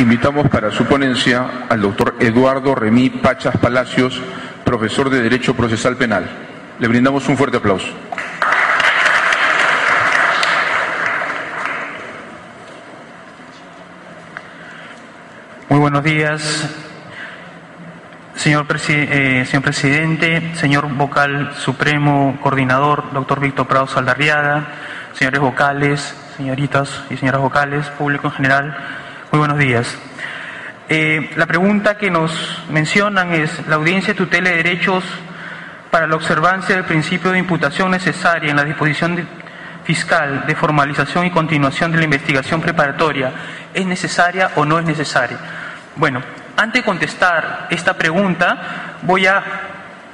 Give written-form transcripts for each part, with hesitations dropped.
Invitamos para su ponencia al doctor Eduardo Remí Pachas Palacios, profesor de Derecho Procesal Penal. Le brindamos un fuerte aplauso. Muy buenos días, señor presidente, señor vocal supremo, coordinador, doctor Víctor Prado Saldarriaga, señores vocales, señoritas y señoras vocales, público en general, muy buenos días. La pregunta que nos mencionan es: ¿la audiencia de tutela de derechos para la observancia del principio de imputación necesaria en la disposición fiscal de formalización y continuación de la investigación preparatoria es necesaria o no es necesaria? Bueno, antes de contestar esta pregunta, voy a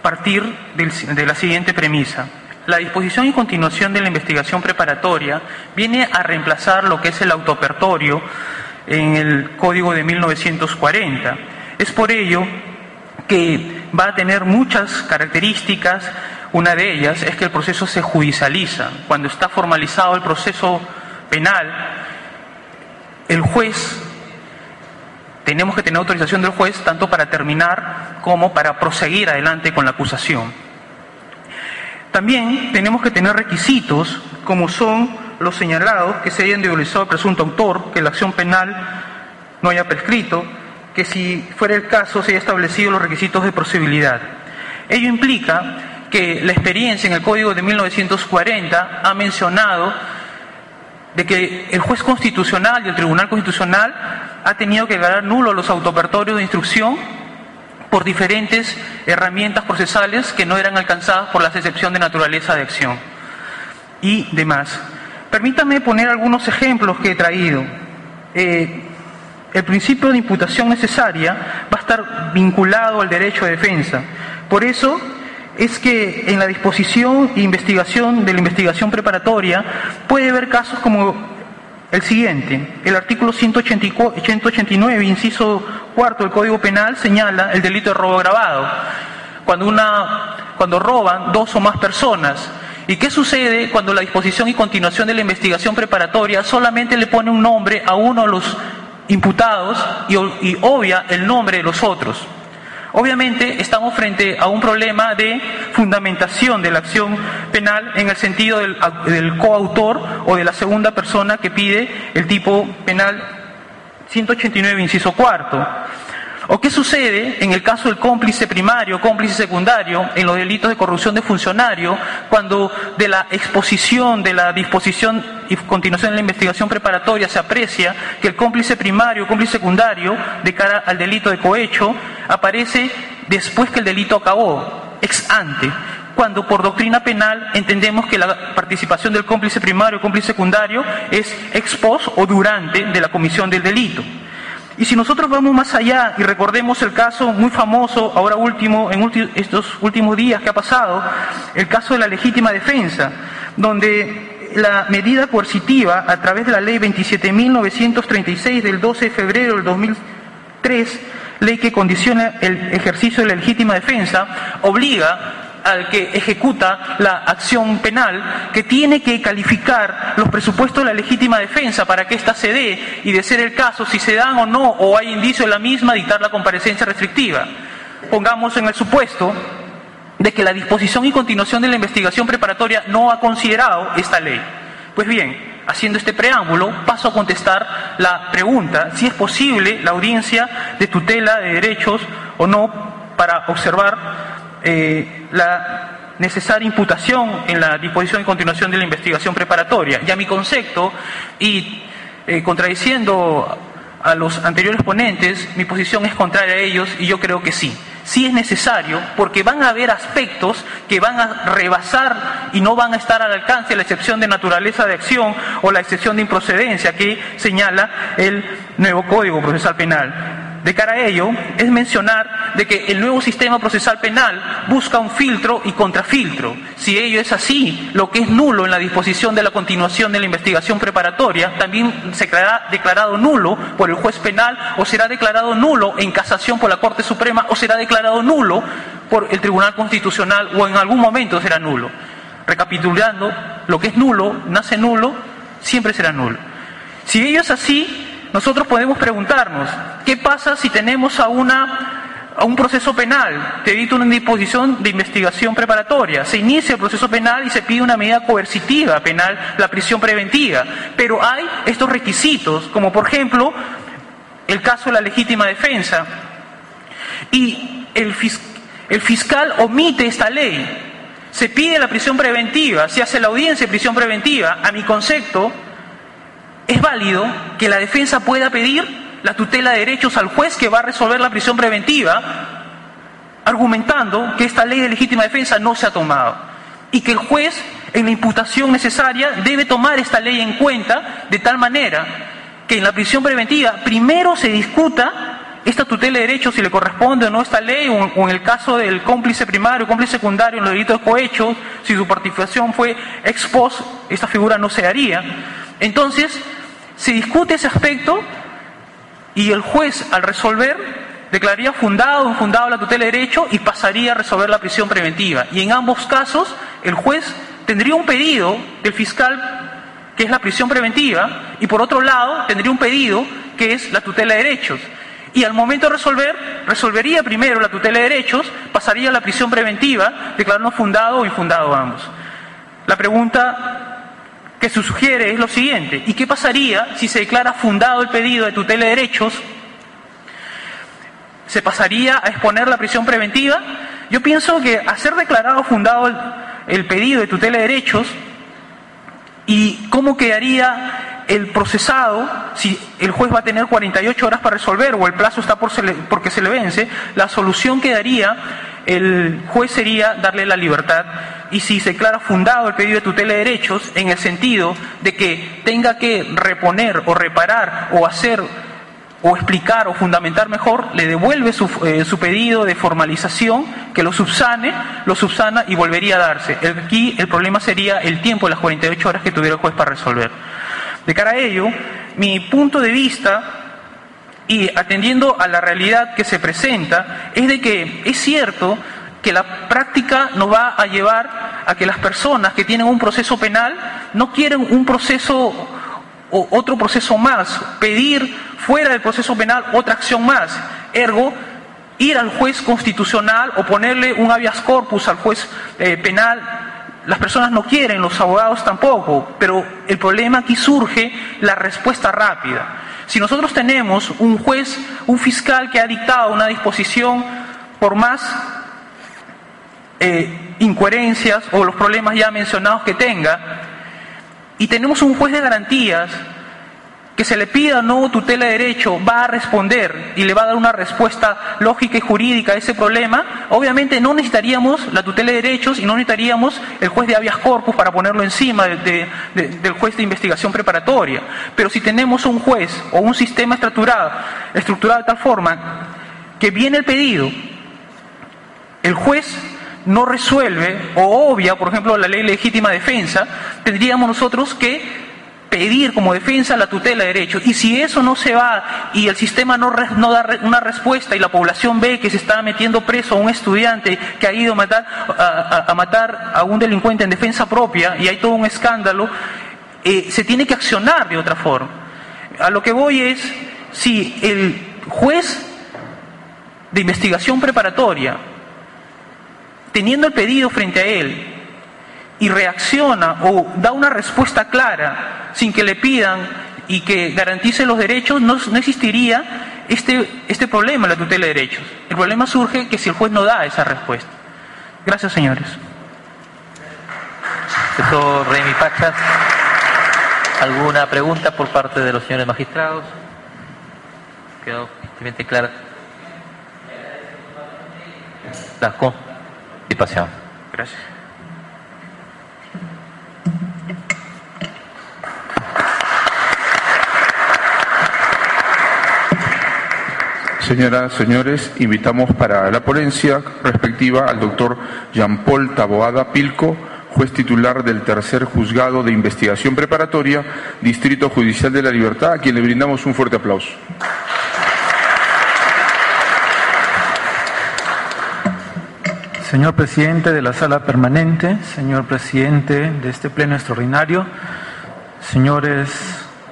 partir de la siguiente premisa. La disposición y continuación de la investigación preparatoria viene a reemplazar lo que es el autoapertorio en el Código de 1940. Es por ello que va a tener muchas características. Una de ellas es que el proceso se judicializa. Cuando está formalizado el proceso penal, el juez, tenemos que tener autorización del juez tanto para terminar como para proseguir adelante con la acusación. También tenemos que tener requisitos como son los señalados, que se hayan individualizado al presunto autor, que la acción penal no haya prescrito, que si fuera el caso se haya establecido los requisitos de procedibilidad. Ello implica que la experiencia en el Código de 1940 ha mencionado de que el juez constitucional y el Tribunal Constitucional ha tenido que declarar nulos los autoapertorios de instrucción por diferentes herramientas procesales que no eran alcanzadas por la excepción de naturaleza de acción y demás. Permítame poner algunos ejemplos que he traído. El principio de imputación necesaria va a estar vinculado al derecho de defensa. Por eso es que en la disposición e investigación de la investigación preparatoria puede haber casos como el siguiente. El artículo 189, inciso cuarto del Código Penal señala el delito de robo agravado. Cuando roban dos o más personas. ¿Y qué sucede cuando la disposición y continuación de la investigación preparatoria solamente le pone un nombre a uno de los imputados y obvia el nombre de los otros? Obviamente estamos frente a un problema de fundamentación de la acción penal en el sentido del coautor o de la segunda persona que pide el tipo penal 189, inciso cuarto. ¿O qué sucede en el caso del cómplice primario, cómplice secundario, en los delitos de corrupción de funcionario, cuando de la exposición de la disposición y continuación de la investigación preparatoria se aprecia que el cómplice primario, cómplice secundario, de cara al delito de cohecho, aparece después que el delito acabó, ex ante, cuando por doctrina penal entendemos que la participación del cómplice primario o cómplice secundario es ex post o durante de la comisión del delito? Y si nosotros vamos más allá y recordemos el caso muy famoso, ahora último, estos últimos días que ha pasado, el caso de la legítima defensa, donde la medida coercitiva a través de la ley 27.936 del 12 de febrero del 2003, ley que condiciona el ejercicio de la legítima defensa, obliga al que ejecuta la acción penal que tiene que calificar los presupuestos de la legítima defensa para que ésta se dé y, de ser el caso, si se dan o no o hay indicio de la misma, dictar la comparecencia restrictiva. Pongamos en el supuesto de que la disposición y continuación de la investigación preparatoria no ha considerado esta ley. Pues bien, haciendo este preámbulo, paso a contestar la pregunta si es posible la audiencia de tutela de derechos o no para observar la necesaria imputación en la disposición y continuación de la investigación preparatoria. Y a mi concepto, y contradiciendo a los anteriores ponentes, mi posición es contraria a ellos y yo creo que sí. Sí es necesario, porque van a haber aspectos que van a rebasar y no van a estar al alcance de la excepción de naturaleza de acción o la excepción de improcedencia que señala el nuevo Código Procesal Penal. De cara a ello, es mencionar de que el nuevo sistema procesal penal busca un filtro y contrafiltro. Si ello es así, lo que es nulo en la disposición de la continuación de la investigación preparatoria también será declarado nulo por el juez penal, o será declarado nulo en casación por la Corte Suprema, o será declarado nulo por el Tribunal Constitucional, o en algún momento será nulo. Recapitulando, lo que es nulo, nace nulo, siempre será nulo. Si ello es así, nosotros podemos preguntarnos, ¿qué pasa si tenemos a un proceso penal? Te dicta una disposición de investigación preparatoria, se inicia el proceso penal y se pide una medida coercitiva penal, la prisión preventiva, pero hay estos requisitos, como por ejemplo el caso de la legítima defensa, y el fiscal omite esta ley. Se pide la prisión preventiva, se hace la audiencia de prisión preventiva. A mi concepto, es válido que la defensa pueda pedir la tutela de derechos al juez que va a resolver la prisión preventiva, argumentando que esta ley de legítima defensa no se ha tomado y que el juez, en la imputación necesaria, debe tomar esta ley en cuenta de tal manera que en la prisión preventiva primero se discuta esta tutela de derechos, si le corresponde o no esta ley, o en el caso del cómplice primario, cómplice secundario en los delitos de cohecho, si su participación fue ex post, esta figura no se haría. Entonces, se discute ese aspecto y el juez, al resolver, declararía fundado o infundado la tutela de derecho y pasaría a resolver la prisión preventiva. Y en ambos casos, el juez tendría un pedido del fiscal, que es la prisión preventiva, y por otro lado, tendría un pedido que es la tutela de derechos. Y al momento de resolver, resolvería primero la tutela de derechos, pasaría a la prisión preventiva, declarando fundado o infundado ambos. La pregunta que se sugiere es lo siguiente: ¿y qué pasaría si se declara fundado el pedido de tutela de derechos? ¿Se pasaría a exponer la prisión preventiva? Yo pienso que a ser declarado fundado el pedido de tutela de derechos, ¿y cómo quedaría el procesado si el juez va a tener 48 horas para resolver o el plazo está porque se le vence? La solución que daría el juez sería darle la libertad. Y si se declara fundado el pedido de tutela de derechos, en el sentido de que tenga que reponer o reparar o hacer o explicar o fundamentar mejor, le devuelve su pedido de formalización, que lo subsana y volvería a darse. Aquí el problema sería el tiempo, las 48 horas que tuviera el juez para resolver. De cara a ello, mi punto de vista, y atendiendo a la realidad que se presenta, es de que es cierto que la práctica nos va a llevar a que las personas que tienen un proceso penal no quieren un proceso o otro proceso más, pedir fuera del proceso penal otra acción más, ergo ir al juez constitucional o ponerle un habeas corpus al juez penal. Las personas no quieren, los abogados tampoco, pero el problema aquí surge la respuesta rápida. Si nosotros tenemos un juez, un fiscal que ha dictado una disposición, por más incoherencias o los problemas ya mencionados que tenga, y tenemos un juez de garantías que se le pida o no tutela de derecho, va a responder y le va a dar una respuesta lógica y jurídica a ese problema, obviamente no necesitaríamos la tutela de derechos y no necesitaríamos el juez de habeas corpus para ponerlo encima del juez de investigación preparatoria. Pero si tenemos un juez o un sistema estructurado de tal forma que viene el pedido, el juez no resuelve o obvia, por ejemplo, la ley de legítima defensa, tendríamos nosotros que pedir como defensa la tutela de derechos. Y si eso no se va y el sistema no da una respuesta y la población ve que se está metiendo preso a un estudiante que ha ido a matar a un delincuente en defensa propia y hay todo un escándalo, se tiene que accionar de otra forma. A lo que voy es, si el juez de investigación preparatoria, teniendo el pedido frente a él, y reacciona o da una respuesta clara sin que le pidan y que garantice los derechos, no existiría este problema en la tutela de derechos. El problema surge que si el juez no da esa respuesta. Gracias, señores. Profesor Remy Pachas, ¿alguna pregunta por parte de los señores magistrados? Quedó simplemente clara la participación. Gracias. Señoras, señores, invitamos para la ponencia respectiva al doctor Jean-Paul Taboada Pilco, juez titular del Tercer Juzgado de Investigación Preparatoria, Distrito Judicial de La Libertad, a quien le brindamos un fuerte aplauso. Señor presidente de la Sala Permanente, señor presidente de este Pleno Extraordinario, señores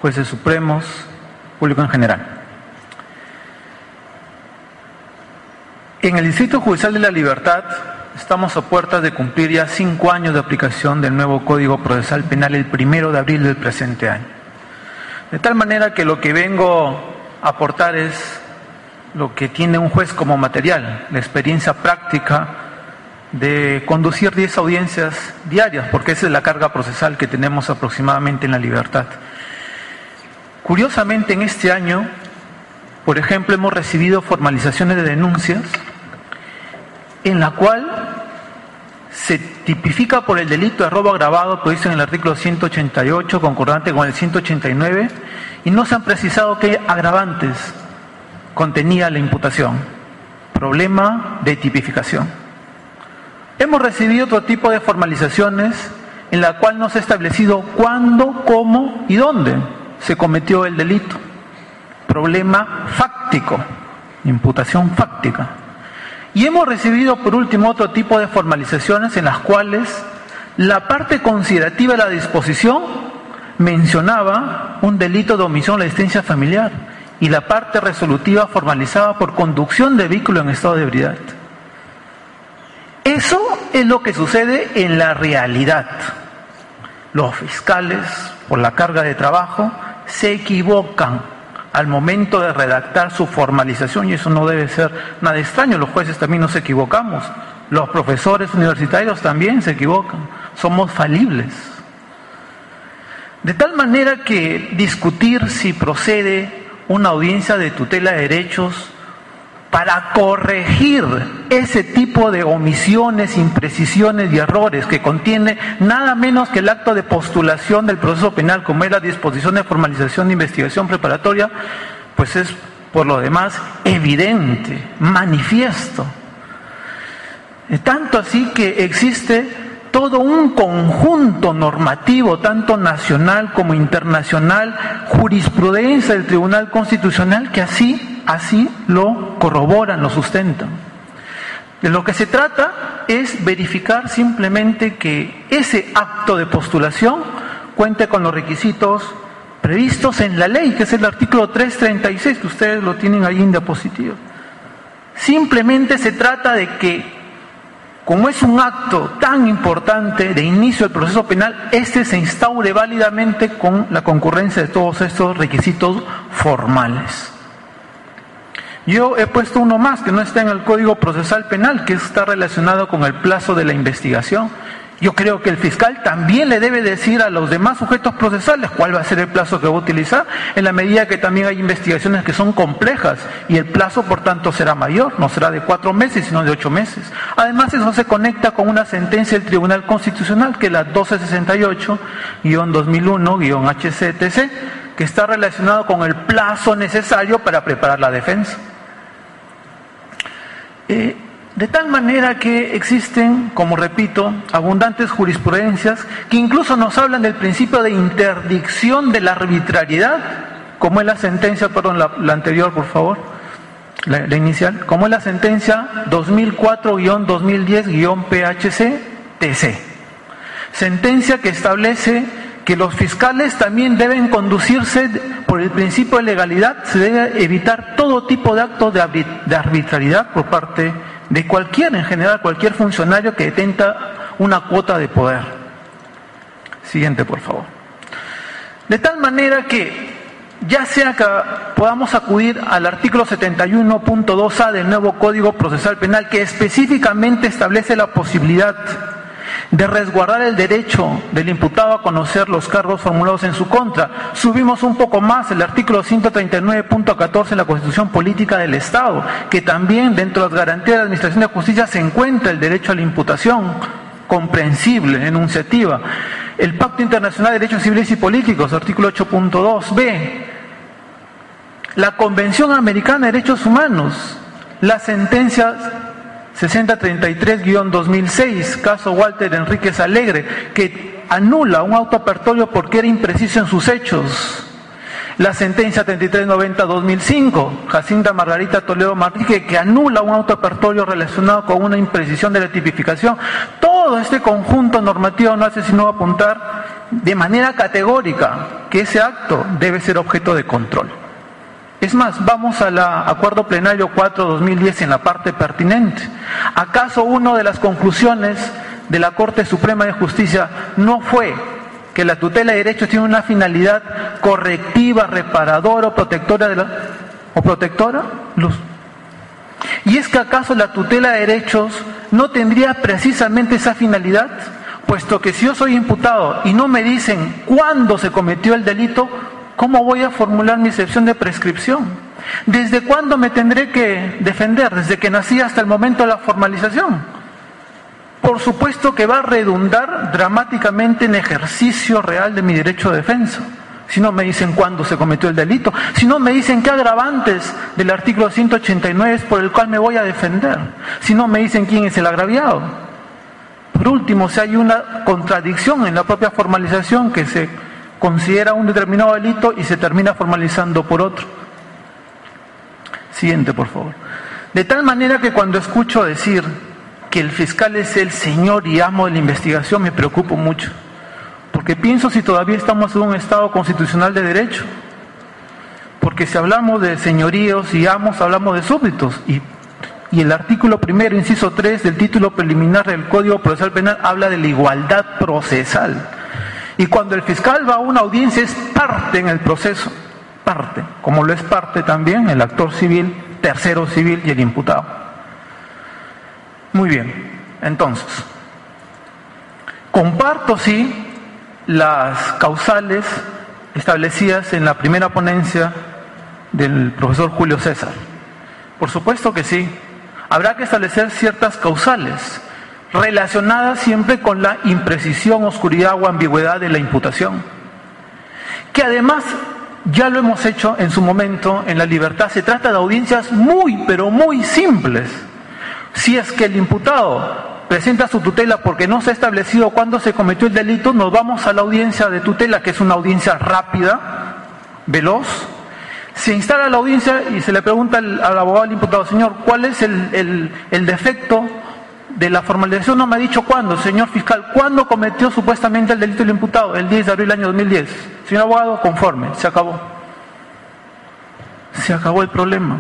jueces supremos, público en general. En el Distrito Judicial de La Libertad estamos a puertas de cumplir ya 5 años de aplicación del nuevo Código Procesal Penal el 1 de abril del presente año. De tal manera que lo que vengo a aportar es lo que tiene un juez como material, la experiencia práctica de conducir 10 audiencias diarias, porque esa es la carga procesal que tenemos aproximadamente en La Libertad. Curiosamente, en este año, por ejemplo, hemos recibido formalizaciones de denuncias en la cual se tipifica por el delito de robo agravado previsto en el artículo 188, concordante con el 189, y no se han precisado qué agravantes contenía la imputación. Problema de tipificación. Hemos recibido otro tipo de formalizaciones en la cual no se ha establecido cuándo, cómo y dónde se cometió el delito. Problema fáctico, imputación fáctica. Y hemos recibido por último otro tipo de formalizaciones en las cuales la parte considerativa de la disposición mencionaba un delito de omisión de la asistencia familiar y la parte resolutiva formalizaba por conducción de vehículo en estado de ebriedad. Eso es lo que sucede en la realidad. Los fiscales, por la carga de trabajo, se equivocan al momento de redactar su formalización, y eso no debe ser nada extraño. Los jueces también nos equivocamos, los profesores universitarios también se equivocan, somos falibles. De tal manera que discutir si procede una audiencia de tutela de derechos para corregir ese tipo de omisiones, imprecisiones y errores que contiene nada menos que el acto de postulación del proceso penal, como es la disposición de formalización de investigación preparatoria, pues es por lo demás evidente, manifiesto. Tanto así que existe todo un conjunto normativo, tanto nacional como internacional, jurisprudencia del Tribunal Constitucional, que así lo corroboran, lo sustentan. De lo que se trata es verificar simplemente que ese acto de postulación cuente con los requisitos previstos en la ley, que es el artículo 336, que ustedes lo tienen ahí en diapositiva. Simplemente se trata de que, como es un acto tan importante de inicio del proceso penal, este se instaure válidamente con la concurrencia de todos estos requisitos formales. Yo he puesto uno más que no está en el Código Procesal Penal, que está relacionado con el plazo de la investigación. Yo creo que el fiscal también le debe decir a los demás sujetos procesales cuál va a ser el plazo que va a utilizar, en la medida que también hay investigaciones que son complejas y el plazo por tanto será mayor, no será de 4 meses sino de 8 meses. Además, eso se conecta con una sentencia del Tribunal Constitucional, que es la 1268-2001-HCTC, que está relacionado con el plazo necesario para preparar la defensa. De tal manera que existen, como repito, abundantes jurisprudencias que incluso nos hablan del principio de interdicción de la arbitrariedad, como es la sentencia, la anterior, por favor, la inicial, como es la sentencia 2004-2010-PHC-TC. Sentencia que establece que los fiscales también deben conducirse por el principio de legalidad, se debe evitar todo tipo de actos de arbitrariedad por parte de en general, cualquier funcionario que detenta una cuota de poder. Siguiente, por favor. De tal manera que, ya sea que podamos acudir al artículo 71.2a del nuevo Código Procesal Penal, que específicamente establece la posibilidad de resguardar el derecho del imputado a conocer los cargos formulados en su contra. Subimos un poco más el artículo 139.14 de la Constitución Política del Estado, que también dentro de las garantías de la Administración de Justicia se encuentra el derecho a la imputación, comprensible, enunciativa. El Pacto Internacional de Derechos Civiles y Políticos, artículo 8.2b. La Convención Americana de Derechos Humanos, las sentencias 6033-2006, caso Walter Enríquez Alegre, que anula un auto apertorio porque era impreciso en sus hechos. La sentencia 3390-2005, Jacinta Margarita Toledo Manrique, que anula un auto apertorio relacionado con una imprecisión de la tipificación. Todo este conjunto normativo no hace sino apuntar de manera categórica que ese acto debe ser objeto de control. Es más, vamos al Acuerdo Plenario 4/2010 en la parte pertinente. ¿Acaso una de las conclusiones de la Corte Suprema de Justicia no fue que la tutela de derechos tiene una finalidad correctiva, reparadora o protectora ¿Y es que acaso la tutela de derechos no tendría precisamente esa finalidad? Puesto que si yo soy imputado y no me dicen cuándo se cometió el delito, ¿cómo voy a formular mi excepción de prescripción? ¿Desde cuándo me tendré que defender? ¿Desde que nací hasta el momento de la formalización? Por supuesto que va a redundar dramáticamente en ejercicio real de mi derecho de defensa. Si no me dicen cuándo se cometió el delito, si no me dicen qué agravantes del artículo 189 es por el cual me voy a defender, si no me dicen quién es el agraviado. Por último, si hay una contradicción en la propia formalización que se considera un determinado delito y se termina formalizando por otro. Siguiente, por favor. De tal manera que cuando escucho decir que el fiscal es el señor y amo de la investigación, me preocupo mucho. Porque pienso si todavía estamos en un Estado constitucional de derecho. Porque si hablamos de señoríos y amos, hablamos de súbditos. Y el artículo 1, inciso 3 del título preliminar del Código Procesal Penal habla de la igualdad procesal. Y cuando el fiscal va a una audiencia es parte en el proceso. Parte. Como lo es parte también el actor civil, tercero civil y el imputado. Muy bien. Entonces, comparto sí las causales establecidas en la primera ponencia del profesor Julio César. Por supuesto que sí. Habrá que establecer ciertas causales relacionadas siempre con la imprecisión, oscuridad o ambigüedad de la imputación. Que además, ya lo hemos hecho en su momento en la libertad, se trata de audiencias muy, pero muy simples. Si es que el imputado presenta su tutela porque no se ha establecido cuándo se cometió el delito, nos vamos a la audiencia de tutela, que es una audiencia rápida, veloz. Se instala la audiencia y se le pregunta al abogado del imputado: señor, ¿cuál es el defecto de la formalización? No me ha dicho cuándo. Señor fiscal, ¿cuándo cometió supuestamente el delito el imputado? El 10 de abril del año 2010. Señor abogado, conforme, se acabó. Se acabó el problema.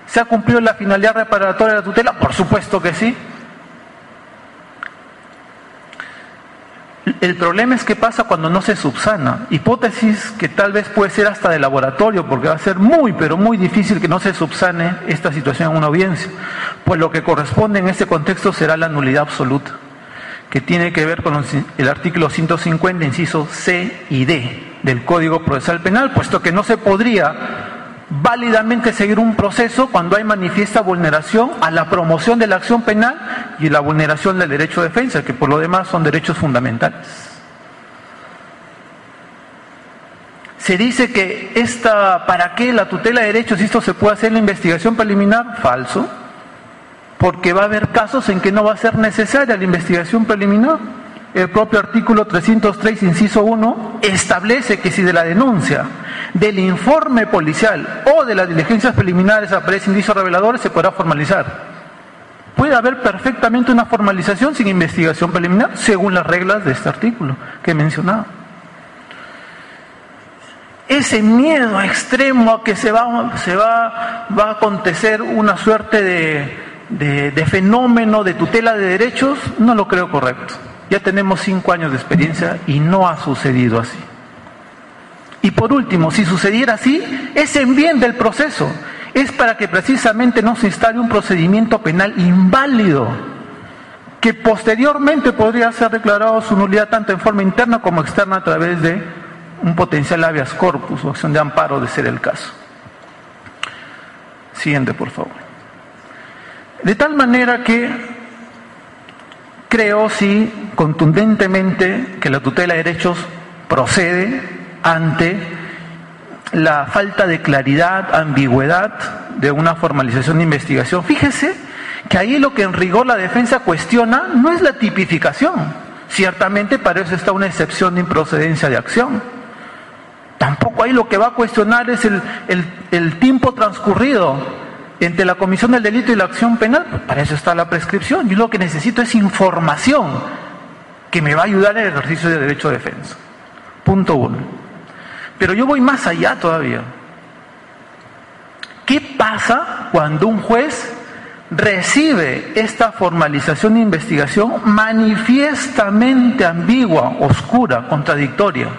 ¿Se ha cumplido la finalidad reparatoria de la tutela? Por supuesto que sí. El problema es que pasa cuando no se subsana. Hipótesis que tal vez puede ser hasta de laboratorio, porque va a ser muy, pero muy difícil que no se subsane esta situación en una audiencia. Pues lo que corresponde en este contexto será la nulidad absoluta, que tiene que ver con el artículo 150, incisos C y D del Código Procesal Penal, puesto que no se podría válidamente seguir un proceso cuando hay manifiesta vulneración a la promoción de la acción penal y la vulneración del derecho de defensa, que por lo demás son derechos fundamentales. Se dice que ¿para qué la tutela de derechos? ¿Esto se puede hacer en la investigación preliminar? Falso, porque va a haber casos en que no va a ser necesaria la investigación preliminar. El propio artículo 303, inciso 1, establece que si de la denuncia, del informe policial o de las diligencias preliminares aparecen indicios reveladores, se podrá formalizar. Puede haber perfectamente una formalización sin investigación preliminar, según las reglas de este artículo que he mencionado. Ese miedo extremo a que se va a acontecer una suerte de fenómeno de tutela de derechos, no lo creo correcto. Ya tenemos 5 años de experiencia y no ha sucedido así. Y por último, si sucediera así, es en bien del proceso. Es para que precisamente no se instale un procedimiento penal inválido, que posteriormente podría ser declarado su nulidad tanto en forma interna como externa a través de un potencial habeas corpus o acción de amparo, de ser el caso. Siguiente, por favor. De tal manera que creo, sí, contundentemente, que la tutela de derechos procede ante la falta de claridad, ambigüedad de una formalización de investigación. Fíjese que ahí lo que en rigor la defensa cuestiona no es la tipificación. Ciertamente para eso está una excepción de improcedencia de acción. Tampoco ahí lo que va a cuestionar es el tiempo transcurrido entre la comisión del delito y la acción penal. Pues para eso está la prescripción. Yo lo que necesito es información que me va a ayudar en el ejercicio del derecho de defensa. Punto 1. Pero yo voy más allá todavía. ¿Qué pasa cuando un juez recibe esta formalización de investigación manifiestamente ambigua, oscura, contradictoria?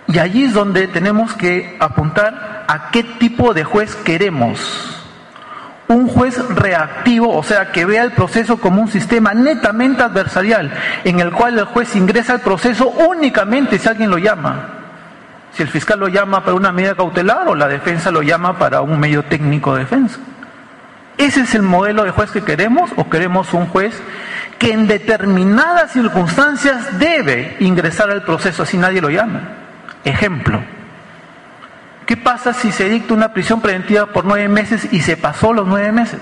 Y allí es donde tenemos que apuntar a qué tipo de juez queremos. Un juez reactivo, o sea, que vea el proceso como un sistema netamente adversarial, en el cual el juez ingresa al proceso únicamente si alguien lo llama. Si el fiscal lo llama para una medida cautelar o la defensa lo llama para un medio técnico de defensa. ¿Ese es el modelo de juez que queremos, o queremos un juez que en determinadas circunstancias debe ingresar al proceso así nadie lo llame? Ejemplo, ¿qué pasa si se dicta una prisión preventiva por 9 meses y se pasó los 9 meses?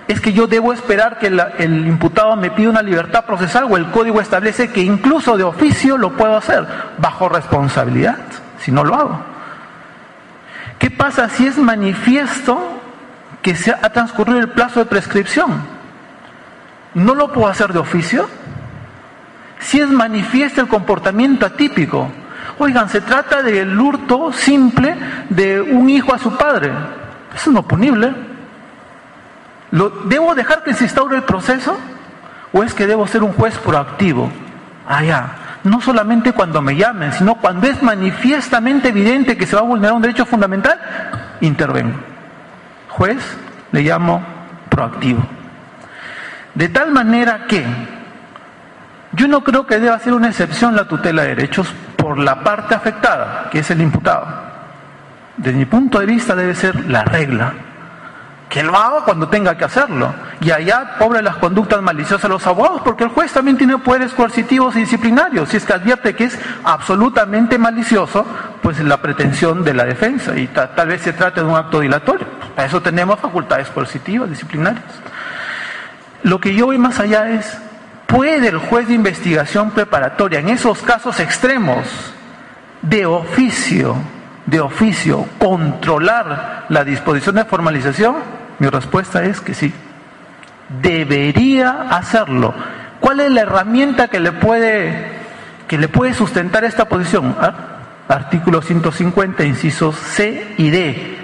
¿Es que yo debo esperar que el imputado me pida una libertad procesal, o el código establece que incluso de oficio lo puedo hacer bajo responsabilidad si no lo hago? ¿Qué pasa si es manifiesto que se ha transcurrido el plazo de prescripción? ¿No lo puedo hacer de oficio? Si es manifiesto el comportamiento atípico, oigan, se trata del hurto simple de un hijo a su padre, eso no es punible. ¿Debo dejar que se instaure el proceso? ¿O es que debo ser un juez proactivo? No solamente cuando me llamen, sino cuando es manifiestamente evidente que se va a vulnerar un derecho fundamental, intervengo. Juez le llamo proactivo. De tal manera que yo no creo que deba ser una excepción la tutela de derechos por la parte afectada, que es el imputado. Desde mi punto de vista debe ser la regla. Que lo haga cuando tenga que hacerlo. Y allá, pobre las conductas maliciosas de los abogados, porque el juez también tiene poderes coercitivos y disciplinarios. Si es que advierte que es absolutamente malicioso, pues la pretensión de la defensa, y tal vez se trate de un acto dilatorio. Para eso tenemos facultades coercitivas, disciplinarias. Lo que yo voy más allá es, ¿puede el juez de investigación preparatoria, en esos casos extremos, de oficio, controlar la disposición de formalización? Mi respuesta es que sí. Debería hacerlo. ¿Cuál es la herramienta que le puede sustentar esta posición? Artículo 150, incisos C y D,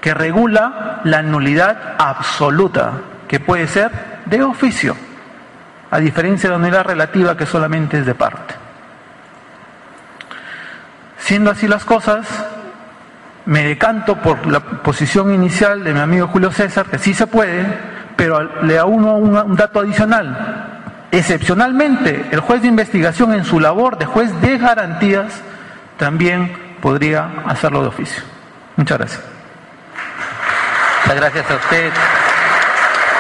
que regula la nulidad absoluta, que puede ser de oficio, a diferencia de la nulidad relativa, que solamente es de parte. Siendo así las cosas, me decanto por la posición inicial de mi amigo Julio César, que sí se puede, pero le auno un dato adicional. Excepcionalmente, el juez de investigación, en su labor de juez de garantías, también podría hacerlo de oficio. Muchas gracias. Muchas gracias a usted,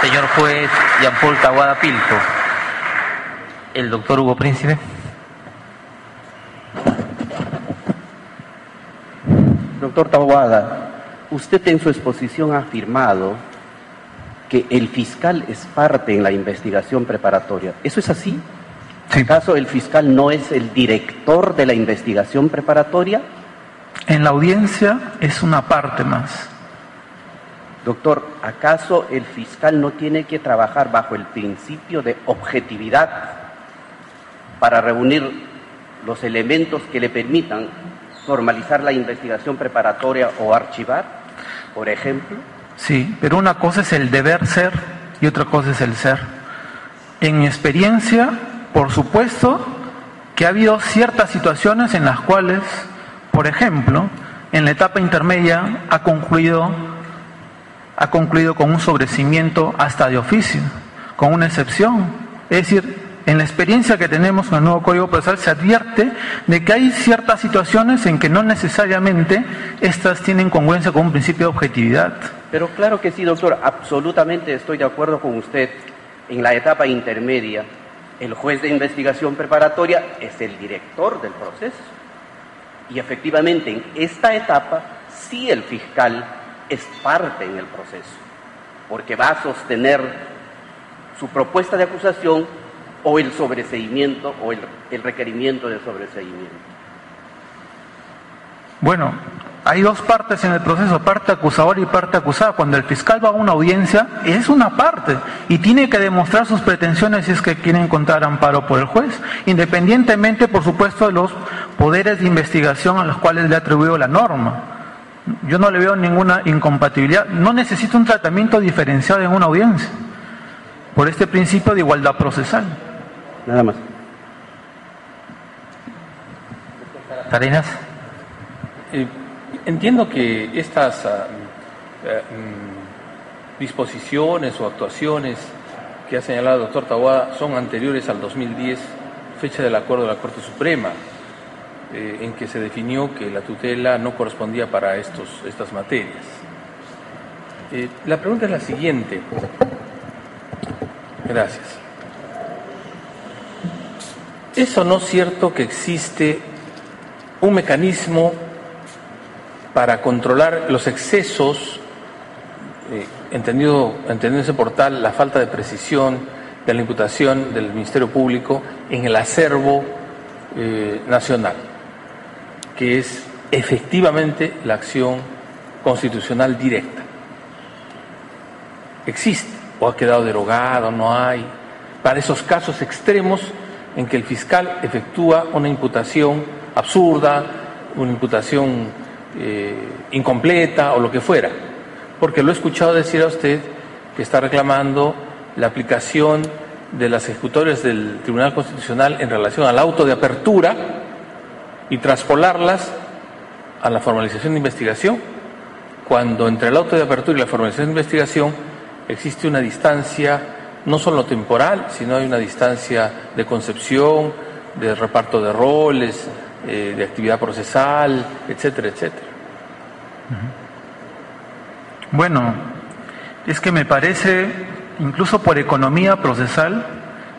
señor juez Jean-Paul Taboada Pilco. El doctor Hugo Príncipe. Doctor Taboada, usted en su exposición ha afirmado que el fiscal es parte en la investigación preparatoria. ¿Eso es así? Sí. ¿Acaso el fiscal no es el director de la investigación preparatoria? En la audiencia es una parte más. Doctor, ¿acaso el fiscal no tiene que trabajar bajo el principio de objetividad para reunir los elementos que le permitan formalizar la investigación preparatoria o archivar, por ejemplo? Sí, pero una cosa es el deber ser y otra cosa es el ser. En mi experiencia, por supuesto que ha habido ciertas situaciones en las cuales, por ejemplo, en la etapa intermedia ha concluido con un sobreseimiento hasta de oficio, con una excepción. Es decir, en la experiencia que tenemos con el nuevo Código Procesal se advierte de que hay ciertas situaciones en que no necesariamente estas tienen congruencia con un principio de objetividad. Pero claro que sí, doctor, absolutamente estoy de acuerdo con usted. En la etapa intermedia, el juez de investigación preparatoria es el director del proceso. Y efectivamente, en esta etapa, sí el fiscal es parte en el proceso, porque va a sostener su propuesta de acusación o el sobreseimiento o el requerimiento de sobreseimiento. Bueno, hay dos partes en el proceso, parte acusadora y parte acusada. Cuando el fiscal va a una audiencia, es una parte y tiene que demostrar sus pretensiones si es que quiere encontrar amparo por el juez, independientemente, por supuesto, de los poderes de investigación a los cuales le ha atribuido la norma. Yo no le veo ninguna incompatibilidad. No necesita un tratamiento diferenciado en una audiencia, por este principio de igualdad procesal. Nada más. Arenas. Entiendo que estas disposiciones o actuaciones que ha señalado el doctor Taboada son anteriores al 2010, fecha del acuerdo de la Corte Suprema, en que se definió que la tutela no correspondía para estas materias. La pregunta es la siguiente. Gracias. ¿Es o no cierto que existe un mecanismo para controlar los excesos, entendiéndose por tal la falta de precisión de la imputación del Ministerio Público en el acervo nacional, que es efectivamente la acción constitucional directa? ¿Existe o ha quedado derogado? ¿No hay? Para esos casos extremos en que el fiscal efectúa una imputación absurda, una imputación incompleta o lo que fuera, porque lo he escuchado decir a usted que está reclamando la aplicación de las ejecutorias del Tribunal Constitucional en relación al auto de apertura y traspolarlas a la formalización de investigación, cuando entre el auto de apertura y la formalización de investigación existe una distancia no solo temporal, sino hay una distancia de concepción, de reparto de roles, de actividad procesal, etcétera, etcétera. Bueno, es que me parece, incluso por economía procesal,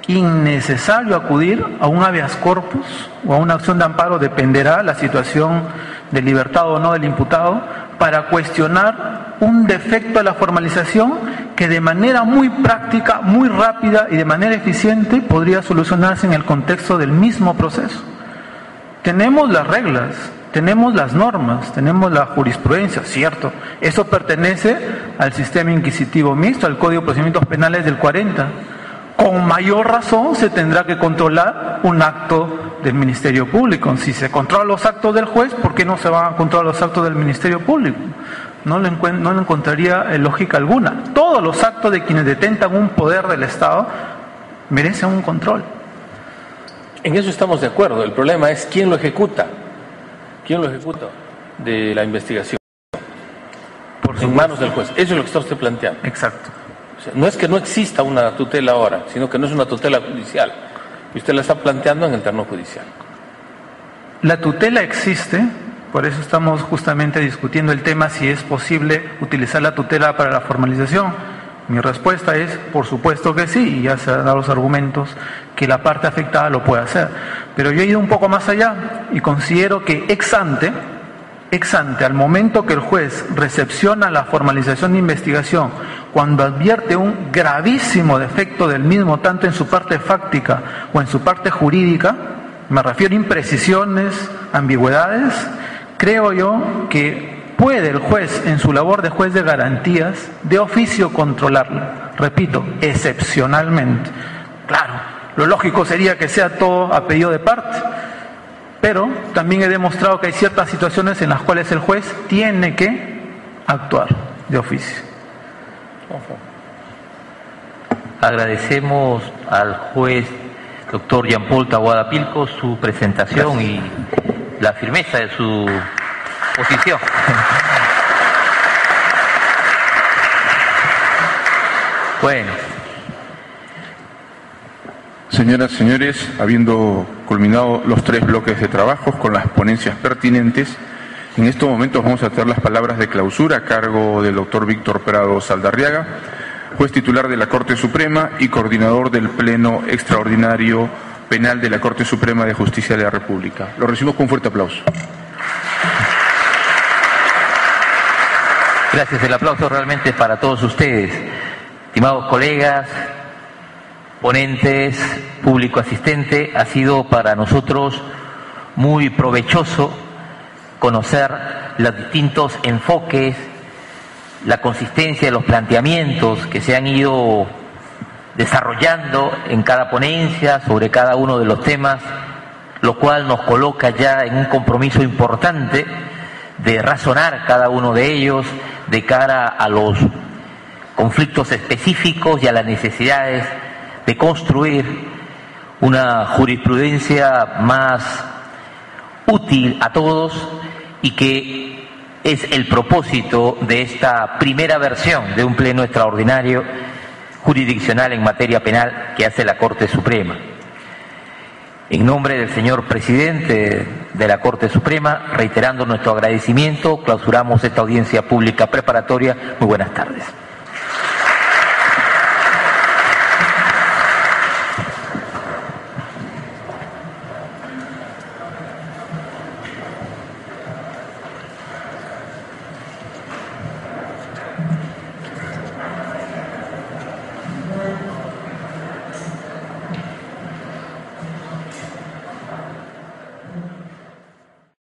innecesario acudir a un habeas corpus o a una acción de amparo, dependerá la situación de libertad o no del imputado, para cuestionar un defecto de la formalización que de manera muy práctica, muy rápida y de manera eficiente podría solucionarse en el contexto del mismo proceso. Tenemos las reglas, tenemos las normas, tenemos la jurisprudencia, cierto. Eso pertenece al sistema inquisitivo mixto, al Código de Procedimientos Penales del 40. Con mayor razón se tendrá que controlar un acto del Ministerio Público. Si se controla los actos del juez, ¿por qué no se van a controlar los actos del Ministerio Público? No le encontraría lógica alguna. Todos los actos de quienes detentan un poder del Estado merecen un control. En eso estamos de acuerdo. El problema es quién lo ejecuta. ¿Quién lo ejecuta de la investigación? En manos del juez. Eso es lo que está usted planteando. Exacto. O sea, no es que no exista una tutela ahora, sino que no es una tutela judicial. Y usted la está planteando en el terreno judicial. La tutela existe, por eso estamos justamente discutiendo el tema si es posible utilizar la tutela para la formalización. Mi respuesta es, por supuesto que sí, y ya se han dado los argumentos que la parte afectada lo puede hacer. Pero yo he ido un poco más allá y considero que ex ante, al momento que el juez recepciona la formalización de investigación, cuando advierte un gravísimo defecto del mismo, tanto en su parte fáctica o en su parte jurídica, me refiero a imprecisiones, ambigüedades, creo yo que puede el juez, en su labor de juez de garantías, de oficio controlarla. Repito, excepcionalmente. Claro, lo lógico sería que sea todo a pedido de parte, pero también he demostrado que hay ciertas situaciones en las cuales el juez tiene que actuar de oficio. Agradecemos al juez doctor Jean-Paul Taboada Pilco su presentación. Gracias. Y la firmeza de su posición. Bueno. Señoras y señores, habiendo culminado los 3 bloques de trabajos con las ponencias pertinentes, en estos momentos vamos a tener las palabras de clausura a cargo del doctor Víctor Prado Saldarriaga, juez titular de la Corte Suprema y coordinador del Pleno Extraordinario Penal de la Corte Suprema de Justicia de la República. Lo recibimos con un fuerte aplauso. Gracias, el aplauso realmente para todos ustedes, estimados colegas, ponentes, público asistente. Ha sido para nosotros muy provechoso conocer los distintos enfoques, la consistencia de los planteamientos que se han ido desarrollando en cada ponencia sobre cada uno de los temas, lo cual nos coloca ya en un compromiso importante de razonar cada uno de ellos de cara a los conflictos específicos y a las necesidades de construir una jurisprudencia más útil a todos y que es el propósito de esta primera versión de un pleno extraordinario jurisdiccional en materia penal que hace la Corte Suprema. En nombre del señor presidente de la Corte Suprema, reiterando nuestro agradecimiento, clausuramos esta audiencia pública preparatoria. Muy buenas tardes.